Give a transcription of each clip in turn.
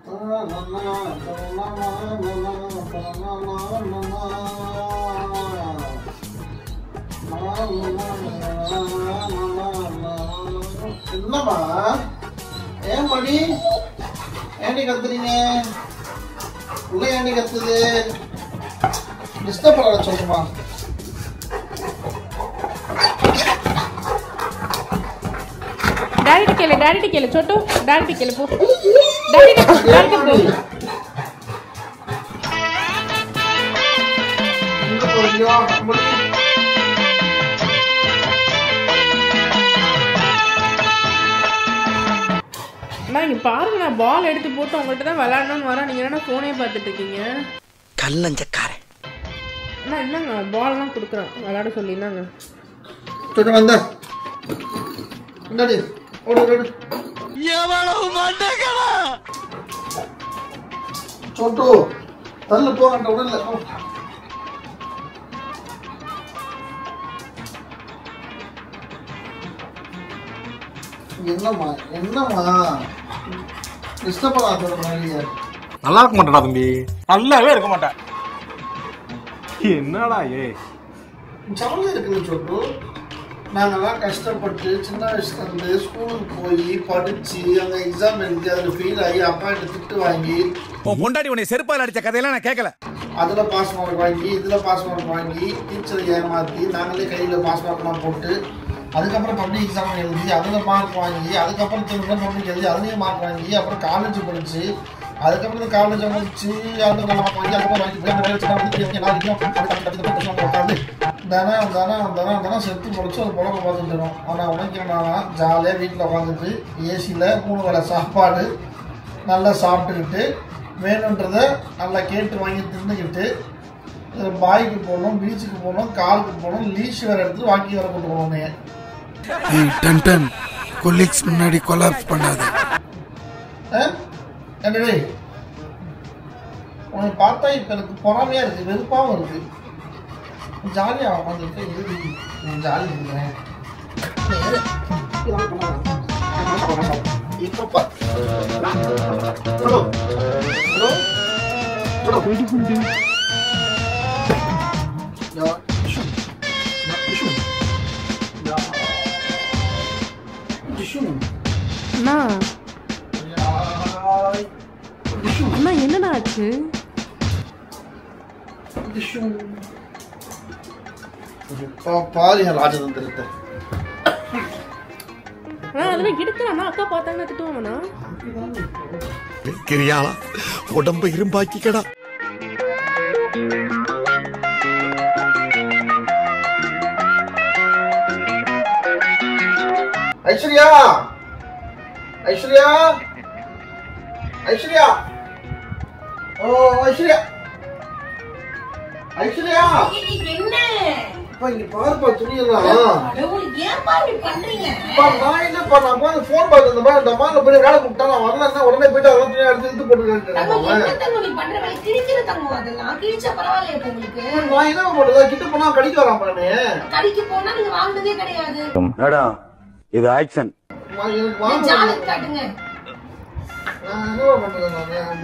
என்னம்மா ஏன் மடி ஏண்டி கத்துறீங்க? உள்ள ஏண்டி கத்துது? டிஸ்டர்ப் பண்ண சொல்லுமா? डैडी केले छोटू डैडी केले पो डैडी पो நான் இங்க பாருங்க நான் பால் எடுத்து போட்டு உங்கள்ட்ட தான் விளையாடணும்னு வரேன். நீங்க என்ன போனே பார்த்துட்டு இருக்கீங்க? கல்லஞ்சக்காரன். நான் என்னங்க பால்லாம் கொடுக்குறேன் விளையாட சொல்லியிருந்தாங்க. छोटू வந்தா இந்தாடி ஓடு ஓடு. எவ்வளவு மண்டகடா छोटू தள்ள போறேன் உடல்ல. என்னம்மா டிஸ்டர்ப் பண்ணாத மாதிரியா? நல்லா இருக்க மாட்டேடா தம்பி, நல்லாவே இருக்க மாட்டேன். என்னடா ஜாலியாக இருக்குல்ல छोटू. நாங்கள்லாம் கஷ்டப்பட்டு சின்ன வயசுலேருந்து ஸ்கூலுக்கு போய் படித்து அங்கே எக்ஸாம் எழுதி அதில் ஃபெயில் ஆகி அப்பா கிட்ட திட்டு வாங்கி முன்னாடி உன்னை செருப்பால் அடித்த கதையெல்லாம் நான் கேட்கல. அதில் பாஸ் மார்க் வாங்கி இதில் பாஸ் மார்க் வாங்கி டீச்சரை ஏமாற்றி நாங்களே கையில் பாஸ் மார்க்லாம் போட்டு அதுக்கப்புறம் பப்ளிக் எக்ஸாம் எழுதி அதில் மார்க் வாங்கி அதுக்கப்புறம் திரும்ப பப்ளிக் எழுதி அதுலேயும் மார்க் வாங்கி அப்புறம் காலேஜ் படித்து அதுக்கப்புறம் காலேஜ் முடிச்சு மார்க் வாங்கி அதுக்கப்புறம் உட்காந்து தினம் செத்து முடிச்சு ஒரு புலம்பை பார்த்துட்டு இருக்கோம். ஆனால் உனக்கு என்னன்னா ஜாலியாக வீட்டில் உட்காந்துட்டு ஏசியில் 3 வேளை சாப்பாடு நல்லா சாப்பிட்டுக்கிட்டு வேணுன்றதை நல்லா கேட்டு வாங்கி தின்னுக்கிட்டு பாய்க்கு போகணும், பீச்சுக்கு போகணும், காருக்கு போகணும், லீஷ் வேறு எடுத்துட்டு வாக்கி வர கூட்டு போகணும். டன் கொலீக்ஸ் முன்னாடி கொலாப்ஸ் பண்ணாது. என்னடே உன்னை பார்த்தா இப்போ எனக்கு பொறாமையாக இருக்குது, வெறுப்பாகவும் இருக்குது. ஜாலியாக உட்காந்துருக்கேன் ஜாலி இருக்கிறேன். இப்போ அண்ணா என்னடா ஆச்சு? பாரு என் ராஜதந்திரத்தை. அதெல்லாம் எடுக்கலாம்னா அக்கா பார்த்தாங்கன்னா திட்டுவாங்கண்ணா. கிரியாளா உடம்ப இரும்பாக்கிக்கடா. ஐஸ்வர்யா ஐஸ்வர்யா ஐஸ்வர்யா ஓ ஐஸ்வர்யா ஐஸ்வர்யா என்ன அப்பா இங்க பாருப்பா துணியெல்லாம். நான் என்ன பண்ண போன் பார்த்து டமால போய் வேலை கூப்பிட்டா நான் வரலன்னா உடனே போயிட்டு அதெல்லாம் துணியை எடுத்து இழுத்து போட்டுருக்கேன். நான் என்ன பண்றது கிட்ட போனா கடிக்க வரான் பாருங்க. கடிக்கு போனா நீங்க வாங்குனதே கிடையாது மேடம். இது ஆக்சன். காட்டுங்க.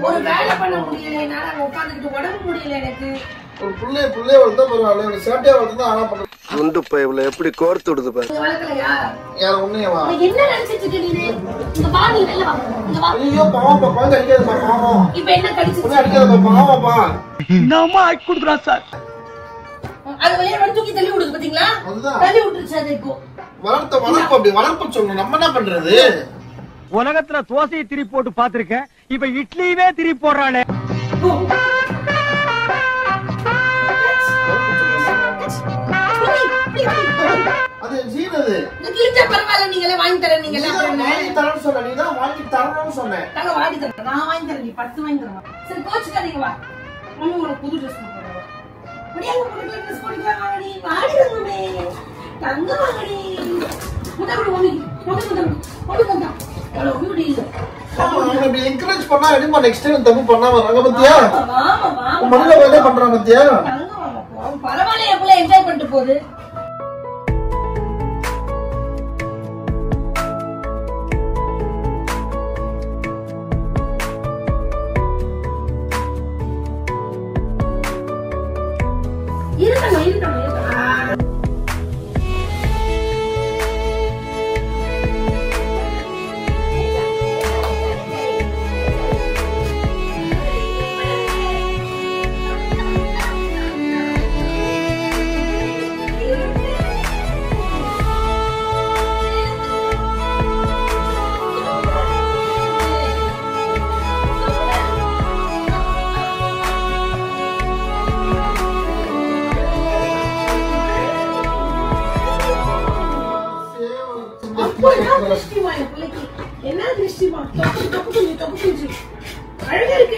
ஒரு வேலை பண்ண முடியல, என்னால உட்காந்துக்கிட்டு உடம்பு முடியல. எனக்கு ஒரு புள்ளைய வளர்த்தா பரவாயில்ல, சேட்டையா வளர்த்தா ஆனா பண்ற குண்டு பைப்ல எப்படி கோர்த்து விடுது பாரு. வளர்க்கலையா? யார் உன்னையவா? என்ன நினைச்சிட்டு இருக்க நீ? இங்க வா, நீ வெளில வா. இங்க வா. ஐயோ பாவம்ப்பா, குழந்தை அடிக்காதப்பா பாவம். இப்போ என்ன கடிச்சிச்சு? குழந்தை அடிக்காதப்பா பாவம்ப்பா. நம்ம ஆக்கி கொடுக்குறா சார். அது வெளிய வந்து தூக்கி தள்ளி விடுது பாத்தீங்களா? தள்ளி விட்டுருச்சு. அது இப்போ வளர்ப்பு அப்படி வளர்ப்பு சொல்லணும். நம்ம என்ன பண்றது? உலகத்துல தோசையை திரி போட்டு பாத்திருக்கேன், இப்ப இட்லியவே திரி போடுறாளே. அது ஜீனது. கிழிச்சா பரவாயில்ல, நீங்களே வாங்கி தரேன். நீங்களே வாங்கி தரேன்னு சொன்ன. நீ தான் வாங்கி தரணும்னு சொன்னேன். நாங்க வாங்கி தரேன். நான் வாங்கி தரேன். நீ 10 வாங்கி தரேன். சரி கோச்சுக்காதீங்க. வா, மம்மி உனக்கு புது ட்ரெஸ் போடுறேன். முடியாங்க, புது ட்ரெஸ் போட்டுக்கலாம். வாங்கடி வாடி மம்மி, தங்க வாங்கடி. முன்னாடி மம்மி போட்டு எவ்வளவு பியூட்டி. அப்படி என்கரேஜ் பண்ணா எடுமா. நெக்ஸ்ட் டைம் தப்பு பண்ணாம வராங்க பத்தியா? மனதில் வேலை பண்றாங்க பத்தியா? பரவாயில்ல, எப்பல என்ஜாய் பண்ணிட்டு போகுது.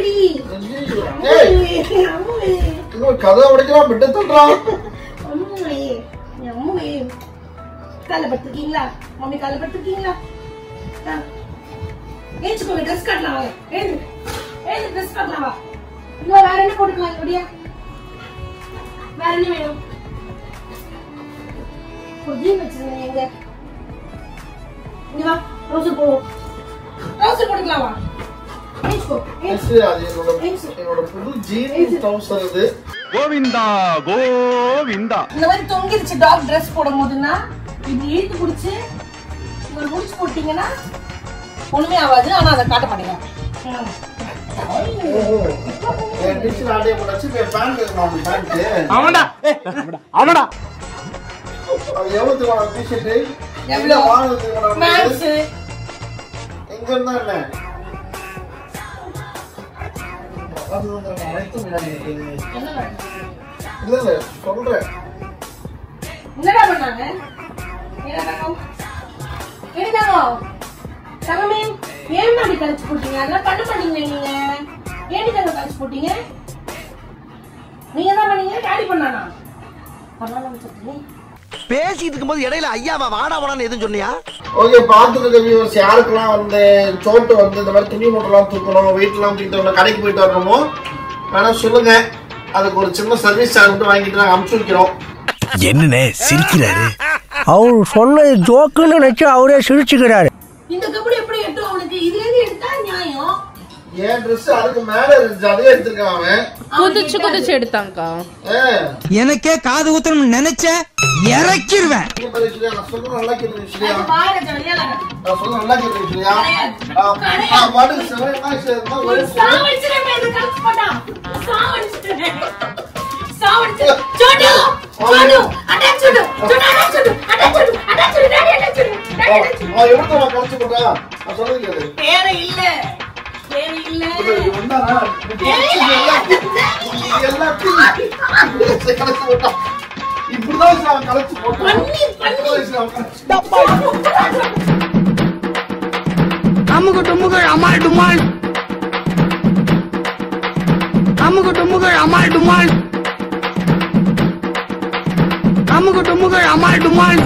அம்முடி. அம்முடி. இன்னும் கதை உடைக்கலாம் விட்டு தட்டுறான். அம்முடி. அம்முடி. காலை படுத்துக்கீங்களா? மம்மி காலை படுத்துக்கீங்களா? ஏச்சுக்கோங்க, ட்ரெஸ் கட்டலாம் வாங்க. ஏது ட்ரெஸ் கட்டலாம் வா. இன்னும் வேற என்ன போட்டுக்கலாம் இப்படியா? வேற என்ன வேணும்? ஒரு ஜீன் வச்சிருந்தேன் எங்க? இங்க வா, ரோசர் போடுவோம். ரோசர் போட்டுக்கலாம் வா. ஏச்சுக்கோ. அது என்னோட புது ஜீன் ட்ரவுசர் இது. கோவிந்தா கோவிந்தா. இந்த மாதிரி தொங்கிருச்சு டாக் ட்ரெஸ் போடும் போதுன்னா இப்படி இழுத்து பிடிச்சு ஒரு முடிச்சு போட்டீங்கன்னா ஒண்ணுமே ஆகாது. ஆனா அதை காட்ட மாட்டேங்க. அவன்டா அவன்டா என்னடா பண்ணாங்க? தங்கமே ஏன் அப்படி கழிச்சு போட்டீங்க? அதெல்லாம் பண்ண மாட்டீங்க நீங்க. ஏன் தங்க கழிச்சு போட்டீங்க? நீங்க தான் பண்ணீங்க, டாடி பண்ணானா? பண்ணலாம் சொல்றீங்க. பேசிட்டு இருக்கும்போது இடையில ஐயாவா வாடா வாடான்னு எதுவும் சொன்னியா? ஓகே, பார்த்துருக்க வியூவர்ஸ் யாருக்கெல்லாம் வந்து சோட்டு வந்து இந்த மாதிரி துணி மூட்டெல்லாம் தூக்கணும், வெயிட்லாம் தூக்கிட்டு கடைக்கு போயிட்டு வரணுமோ வேணா சொல்லுங்க. அதுக்கு ஒரு சின்ன சர்வீஸ் சார்ஜ் மட்டும் வாங்கிட்டு நாங்கள் அனுப்பிச்சு வைக்கிறோம். என்னண்ணே சிரிக்கிறாரு? அவர் சொன்னது ஜோக்குன்னு நினைச்சு அவரே சிரிச்சுக்கிறாரு. இந்த கபடி எப்படி எட்டும் அவனுக்கு? இதுல இருந்து எடுத்தா நியாயம். ஏன் ட்ரெஸ் அதுக்கு மேல இருந்துச்சு, அதே எடுத்திருக்கான் அவன். குதிச்சு எடுத்தாங்கக்கா. எனக்கே காது ஊத்தணும் நினைச்ச இறக்கிடுவேன். நான் சொல்றது நல்லா கேட்டுருக்கேன் ஸ்ரீயா. அது பாரு ஜலியால. நான் சொல்றது நல்லா கேட்டுருக்கேன் ஸ்ரீயா. பாட்டு சிவனா ஒரு சாவடிச்சிரமே இந்த கழிச்சு போட்டான். சாவடிச்சிரமே. சாவடிச்சு. சோடு. சோடு. அட்டாச் சோடு. சோடு அட்டாச் சோடு. அட்டாச் சோடு. அட்டாச் சோடு. டாடி அட்டாச் சோடு. டாடி அட்டாச் சோடு. எவ்வளவு கழிச்சு போட்டா? நான் சொல்றது கேளு. தேவை இல்ல. தேவை இல்ல. இது வந்தானா? எல்லாத்தையும் கழிச்சு போட்டா. இப்படிதான் நான் கழிச்சு போட்டேன். அமுகு டுமுகள் அமால் டுமால். அமுகு டுமுகள் அமால் டுமால். அமுகு டுமுகள் அமால் டுமால்.